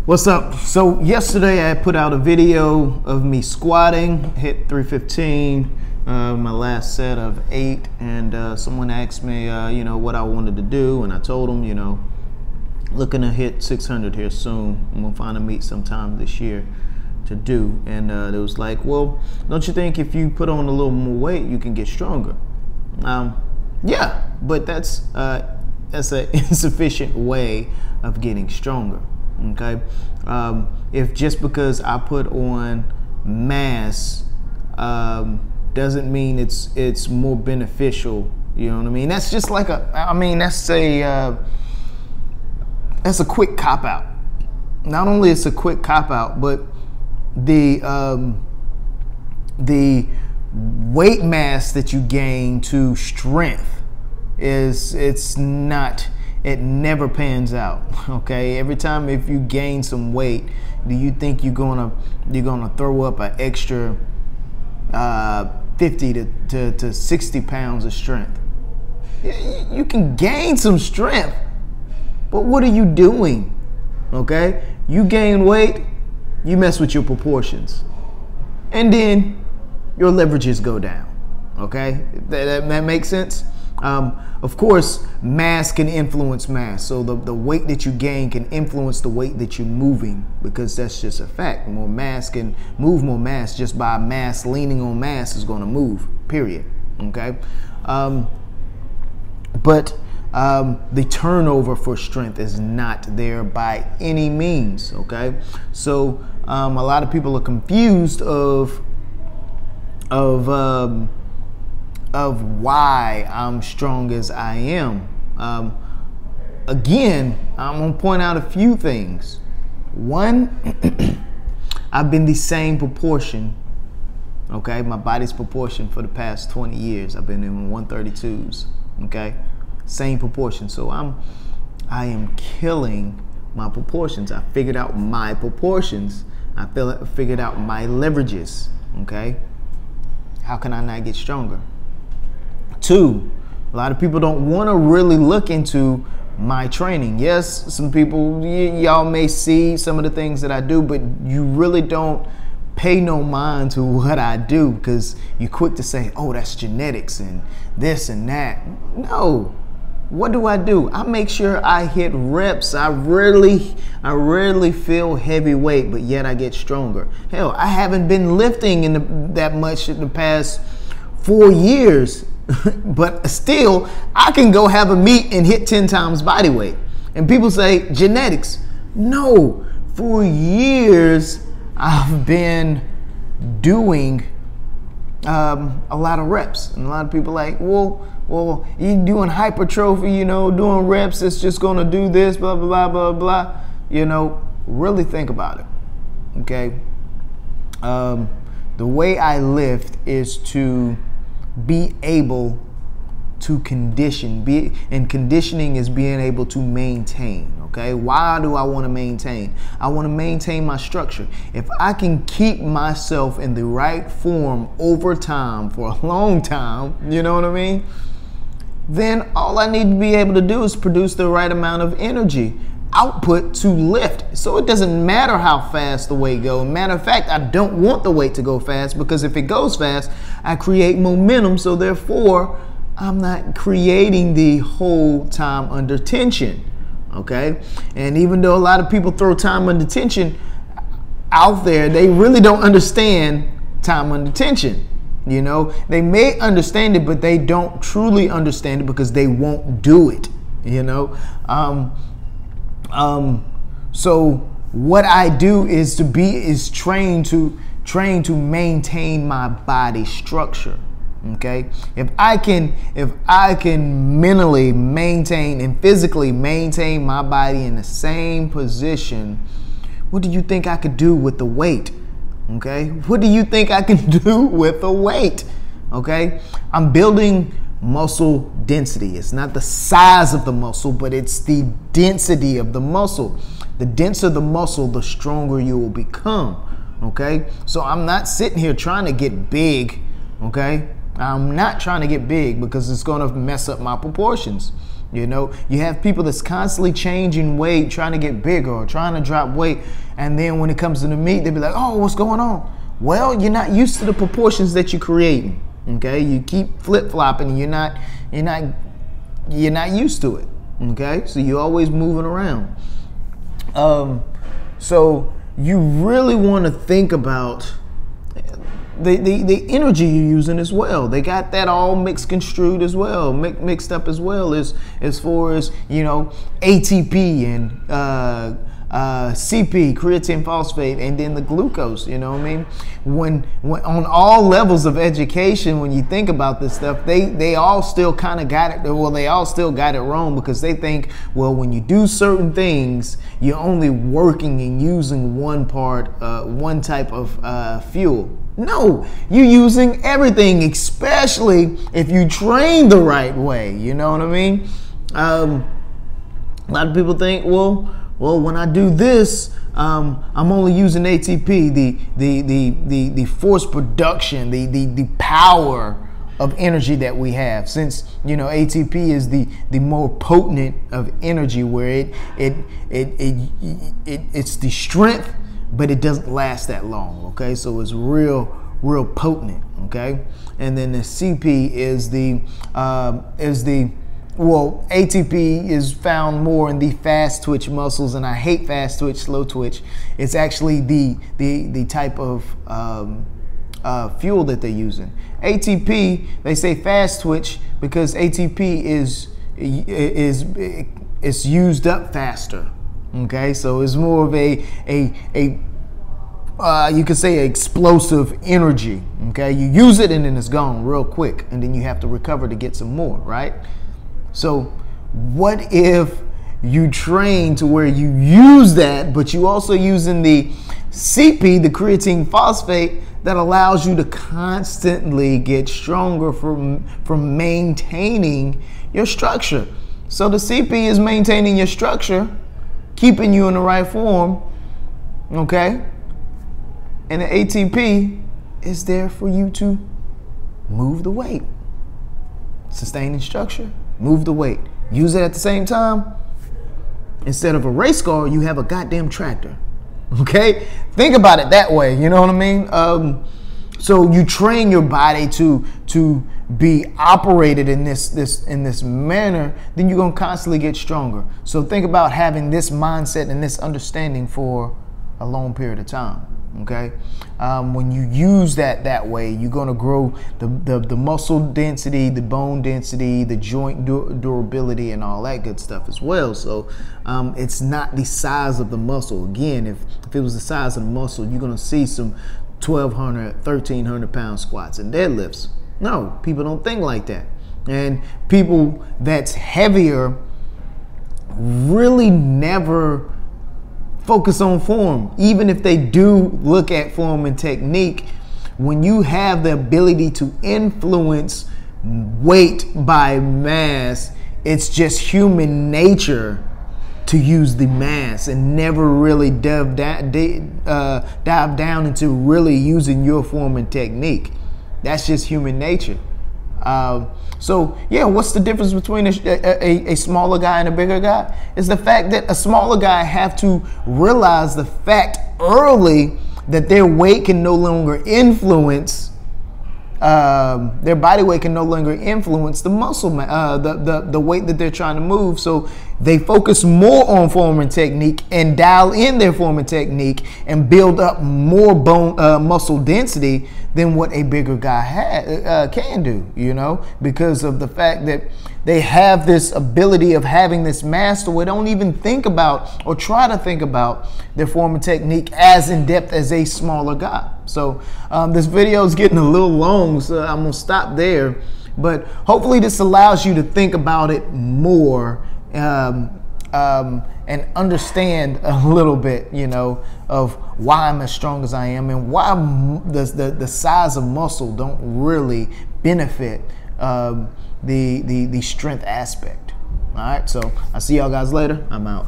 What's up? So yesterday I put out a video of me squatting, hit 315, my last set of 8, and someone asked me, what I wanted to do, and I told them, looking to hit 600 here soon. I'm gonna find a meet sometime this year to do, and it was like, well, don't you think if you put on a little more weight, you can get stronger? Yeah, but that's an insufficient way of getting stronger. Okay, if just because I put on mass doesn't mean it's more beneficial, you know what I mean? That's just like that's a quick cop out. Not only it's a quick cop out, but the weight mass that you gain to strength it never pans out. Okay, every time if you gain some weight, do you think you're gonna throw up an extra 50 to 60 pounds of strength? You can gain some strength, but what are you doing? Okay, you gain weight, you mess with your proportions, and then your leverages go down. Okay, that makes sense. Of course, mass can influence mass. So the weight that you gain can influence the weight that you're moving, because that's just a fact. More mass can move more mass. Just by mass leaning on mass is going to move, period. Okay. But the turnover for strength is not there by any means. Okay. So a lot of people are confused of why I'm strong as I am. Again, I'm gonna point out a few things. One, I've been the same proportion, okay? My body's proportion for the past 20 years. I've been in 132s, okay? Same proportion. So I am killing my proportions. I figured out my proportions. I figured out my leverages, okay? How can I not get stronger? Two, a lot of people don't want to really look into my training. Yes, some people, y'all may see some of the things that I do, but you really don't pay no mind to what I do, because you're quick to say, oh, that's genetics and this and that. No. What do? I make sure I hit reps. I rarely feel heavy weight, but yet I get stronger. Hell, I haven't been lifting that much in the past 4 years. But still, I can go have a meet and hit 10 times body weight. And people say genetics. No, for years I've been doing a lot of reps. And a lot of people are like, well, you doing hypertrophy, doing reps, it's just gonna do this, blah, blah, blah, blah, blah. Really think about it, okay? The way I lift is to be able to condition, and conditioning is being able to maintain. Okay, why do I want to maintain? I want to maintain my structure. If I can keep myself in the right form over time for a long time, you know what I mean, then all I need to be able to do is produce the right amount of energy output to lift. So it doesn't matter how fast the weight goes. Matter of fact, I don't want the weight to go fast, because if it goes fast, I create momentum. So therefore, I'm not creating the whole time under tension. Okay. And even though a lot of people throw time under tension out there, they really don't understand time under tension. They may understand it, but they don't truly understand it because they won't do it. So what I do is train to maintain my body structure. Okay, if I can mentally maintain and physically maintain my body in the same position, what do you think I could do with the weight? Okay, what do you think I can do with the weight? Okay, I'm building muscle density. It's not the size of the muscle, but it's the density of the muscle. The denser the muscle, the stronger you will become. Okay, so I'm not sitting here trying to get big. Okay, I'm not trying to get big because it's going to mess up my proportions. You know, you have people that's constantly changing weight, trying to get bigger or trying to drop weight. And then when it comes to the meat, they be like, oh, what's going on? Well, you're not used to the proportions that you're creating. Okay, you keep flip-flopping. You're not used to it. Okay, so you're always moving around. So you really want to think about the energy you're using as well. They got that all mixed construed as well, mixed up as well as far as, you know, ATP and CP, creatine phosphate, and then the glucose. You know what I mean? When on all levels of education, when you think about this stuff, they all still kind of got it. Well, they all still got it wrong, because they think, well, when you do certain things, you're only working and using one type of fuel. No, you're using everything, especially if you train the right way. You know what I mean? A lot of people think, well, when I do this, I'm only using ATP, the force production, the power of energy that we have. Since, you know, ATP is the more potent of energy, where it's the strength, but it doesn't last that long. Okay, so it's real potent. Okay, and then the CP is well, ATP is found more in the fast twitch muscles, and I hate fast twitch, slow twitch. It's actually the type of fuel that they're using. ATP, they say fast twitch because ATP is used up faster. Okay, so it's more of a you could say explosive energy. Okay, you use it and then it's gone real quick, and then you have to recover to get some more, right? So what if you train to where you use that, but you also using the CP, the creatine phosphate, that allows you to constantly get stronger from maintaining your structure. So the CP is maintaining your structure, keeping you in the right form, okay? And the ATP is there for you to move the weight, sustaining structure, move the weight, use it at the same time. Instead of a race car, you have a goddamn tractor. Okay, think about it that way. You know what I mean? So you train your body to be operated in this manner, then you're gonna constantly get stronger. So think about having this mindset and this understanding for a long period of time. Okay, when you use that way, you're going to grow the muscle density, the bone density, the joint durability, and all that good stuff as well. So it's not the size of the muscle. Again, if it was the size of the muscle, you're going to see some 1,200, 1,300 pound squats and deadlifts. No, people don't think like that. And people that's heavier really never focus on form. Even if they do look at form and technique, when you have the ability to influence weight by mass, it's just human nature to use the mass and never really dive down into really using your form and technique. That's just human nature. So yeah, what's the difference between a smaller guy and a bigger guy? Is the fact that a smaller guy have to realize the fact early that their weight can no longer influence, their body weight can no longer influence the muscle, the weight that they're trying to move. So they focus more on form and technique and dial in their form and technique and build up more muscle density than what a bigger guy can do, you know, because of the fact that they have this ability of having this master where they don't even think about or try to think about their form and technique as in depth as a smaller guy. So this video is getting a little long, so I'm gonna stop there. But hopefully this allows you to think about it more and understand a little bit, you know, of why I'm as strong as I am and why the size of muscle don't really benefit the strength aspect. All right, so I'll see y'all guys later. I'm out.